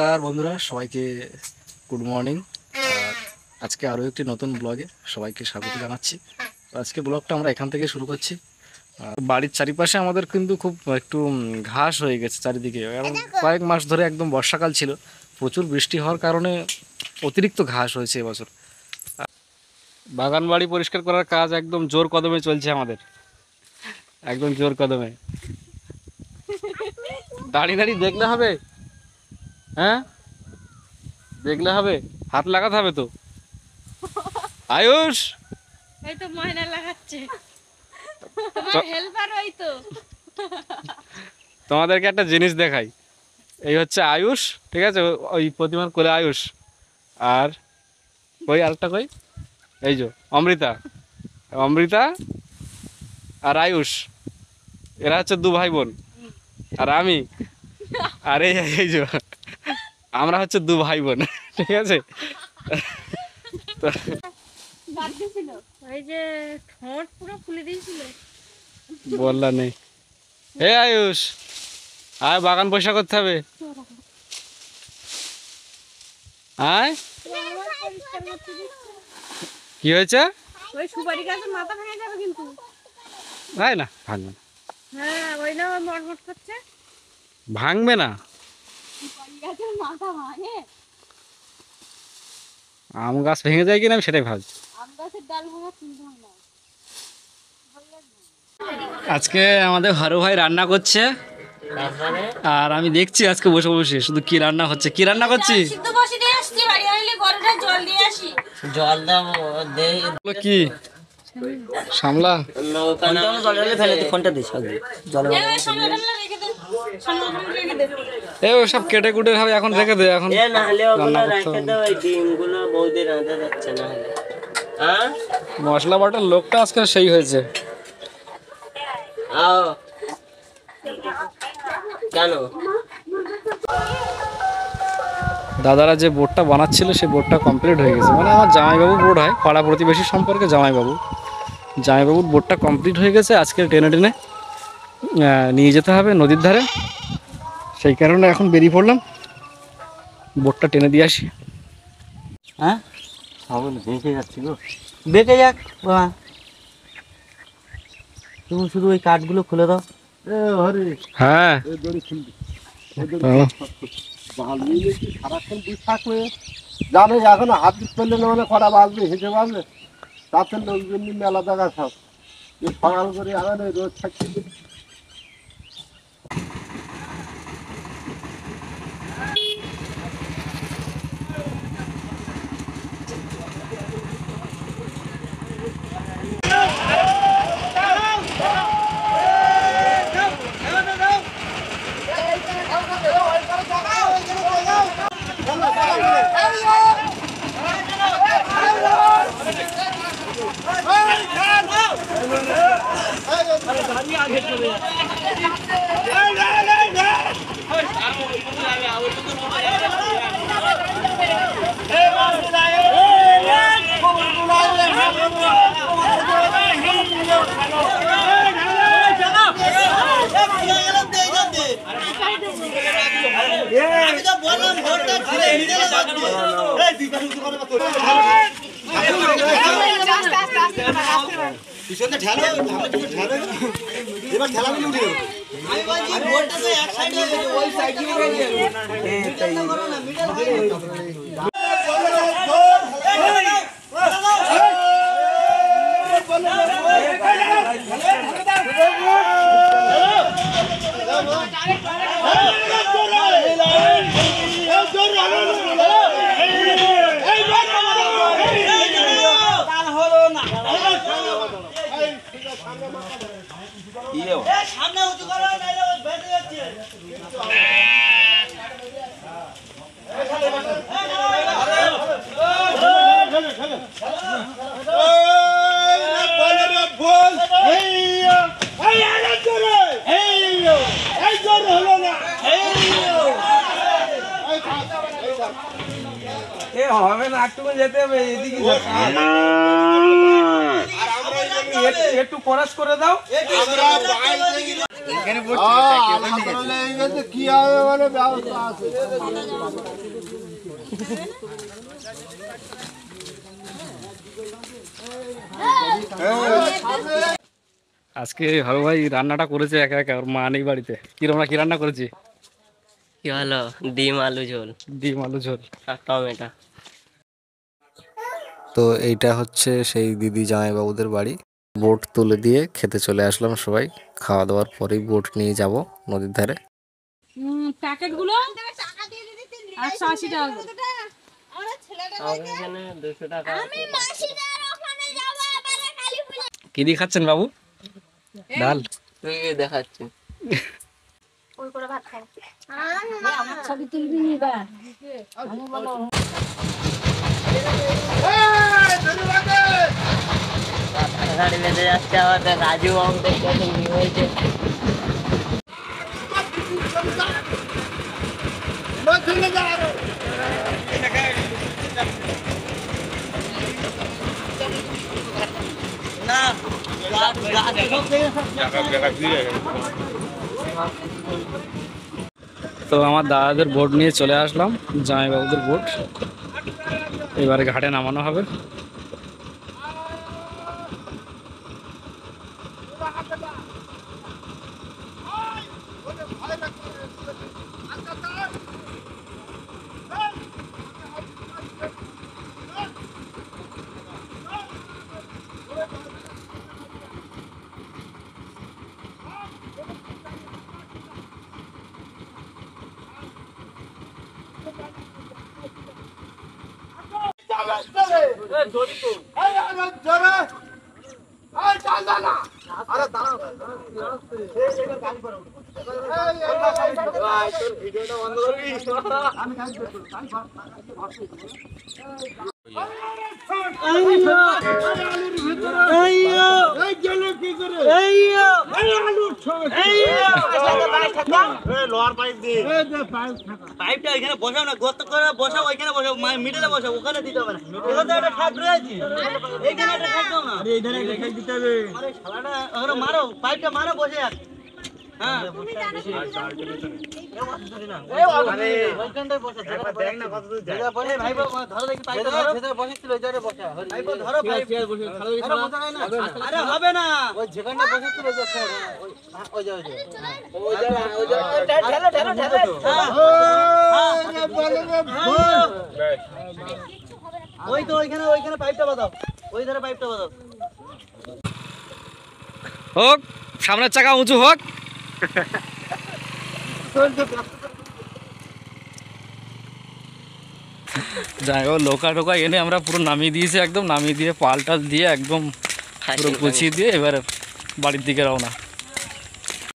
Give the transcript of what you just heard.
নমস্কার বন্ধুরা, সবাইকে গুড মর্নিং। আজকে আরও একটি নতুন ব্লগে সবাইকে স্বাগত জানাচ্ছি। আজকে ব্লগটা আমরা এখান থেকে শুরু করছি। বাড়ির চারিপাশে আমাদের কিন্তু খুব একটু ঘাস হয়ে গেছে চারিদিকে, এবং কয়েক মাস ধরে একদম বর্ষাকাল ছিল, প্রচুর বৃষ্টি হওয়ার কারণে অতিরিক্ত ঘাস হয়েছে এবছর। বাগান বাড়ি পরিষ্কার করার কাজ একদম জোর কদমে চলছে আমাদের, একদম জোর কদমে। দাঁড়িয়ে দাঁড়িয়ে দেখলে হবে? হ্যাঁ, দেখলে হবে, হাত লাগাতে হবে তো। আয়ুষ এই তো ময়না লাগাচ্ছে, তোমার হেল্পার ওই তো। তোমাদেরকে একটা জিনিস দেখাই, এই হচ্ছে আয়ুষ, ঠিক আছে? ওই প্রতিমার কোলে আয়ুষ, আর ওই আরেকটা কই, এই যে অমৃতা, অমৃতা আর আয়ুষ, এরা হচ্ছে দু ভাই বোন। আর আমি, আর এই যে আমরা হচ্ছে দু ভাই বোন, ঠিক আছে? ওই যে ঠোঁট পুরো ফুলে দিয়েছিল, বললা নেই। হে আয়ুষ, আয় বাগান পয়সা করতে হবে, আয়। কি হয়েছে? ওই সুপারি গাছের মাথা ভেঙে যাবে কিন্তু। ভাই না, ভাঙবে না। হ্যাঁ, ওই না মটমট করছে। ভাঙবে না, সুপারি গাছের মাথা ভাঙে? আম গাছ ভেঙে যায় কিনা আমি সেটাই ভাবছি। আম গাছের ডাল ভাঙা চিন্তা না। আজকে আমাদের হারু ভাই রান্না করছে, আর আমি দেখছি আজকে বসে বসে শুধু কি রান্না হচ্ছে। কি রান্না করছি? সিদ্ধ বসে দিয়ে আসছি, বাড়ি আইলে গরুটা জল দিয়ে আসি। জল দাও দে কি সামলা ফোনটা দিস জল এই সামনে ঢালা রেখে দে, সামনে রেখে দে। এই সব কেটে কুটে হবে, এখন রেখে দে, এখন এ না হলে ওগুলো রান্না করতে রেখে হবে। দাও, এই ডিমগুলো বৌদি রাঁধতে যাচ্ছে না হলে। হ্যাঁ মশলা বাটার লোকটা আজকে সেই হয়েছে। আও কেন দাদারা যে বোর্ডটা বানাচ্ছিল সেই বোর্ডটা কমপ্লিট হয়ে গেছে, মানে আমার জামাইবাবু বোর্ড হয়, পাড়া প্রতিবেশী সম্পর্কে জামাইবাবুর বোর্ডটা কমপ্লিট হয়ে গেছে। আজকে টেনে টেনে নিয়ে যেতে হবে নদীর ধারে, সেই কারণে এখন বেরিয়ে পড়লাম, বোর্ডটা টেনে দিয়ে আসি। হ্যাঁ সবল বেঁকে যাচ্ছি গো, বেঁকে যাক বাবা, তুমি শুধু ওই কাঠগুলো খুলে দাও। হ্যাঁ জানো এখন হাত করলে না, মানে কটা বাজবে হেঁটে বাজবে, তাতে লোকজন মেলা জায়গা সব সকাল করে এখন রোজ থাকছে। হবে না, একটু যেতে হবে এদিকে, একটু খরচ করে দাও। আলাদা লেগে গেছে, কি হবে মানে ব্যবস্থা আছে। আজকে হারু ভাই রান্নাটা করেছে একা একা, ওর মা নেই বাড়িতে। কিরকম কি রান্না করেছি? কি হলো? ডিম আলু ঝোল ডিম আলু ঝোল আর টমেটো। তো এইটা হচ্ছে সেই দিদি জামাইবাবুদের বাড়ি। বোট তুলে দিয়ে খেতে চলে আসলাম সবাই। খাওয়া দাওয়ার পরেই বোট নিয়ে যাব নদীর ধারে। প্যাকেটগুলো 180 টাকা করে। এখানে 200 টাকা। কি দিয়ে খাচ্ছেন বাবু? ডাল? তুই দেখাচ্ছি। গাড়ি বেঁধে যাচ্ছে আমাদের রাজু বাবু দেখতে কি হয়েছে। তো আমার দাদাদের বোট নিয়ে চলে আসলাম, জামাইবাবুদের বোট। এবারে ঘাটে নামানো হবে। পাইপটা এখানে বসাও না, গর্ত করে বসাও, ওইখানে বসাও, মিডলে বসাও, ওখানে দিতে হবে না। এখানে একটা ঠাক রয়েছে, এইখানে একটা ঠাক দাও না। আরে এইখানে একটা ঠাক দিতে হবে। আরে শালাটা ওখানে মারো, পাইপটা মারো, বসে যাক। হ্যাঁ এই আরে ওইখানটায় বসা, একবার দেখ না কত দূর যায়। ভাই ভাই ধরো দেখি, পাইপটা ধরো, ভেতরে বসেছিল ওই জায়গায় বসা। পাইপ ধরো, পাইপ বসে খালো দিছ না। আরে হবে না, ওই যেখানটা বসেছিল ওই জায়গায়, ওই জায়গায় ঠেলো ঠেলো ঠেলো। ওই তো ওইখানে ওইখানে পাইপটা বাঁধাও, ওই ধারে পাইপটা বাঁধাও। হোক, সামনের চাকা উঁচু হোক। যাই হোক, লোকা টোকা এনে আমরা পুরো নামিয়ে দিয়েছি, একদম নামিয়ে দিয়ে পাল টাল দিয়ে একদম পুরো গুছিয়ে দিয়ে এবার বাড়ির দিকে রওনা।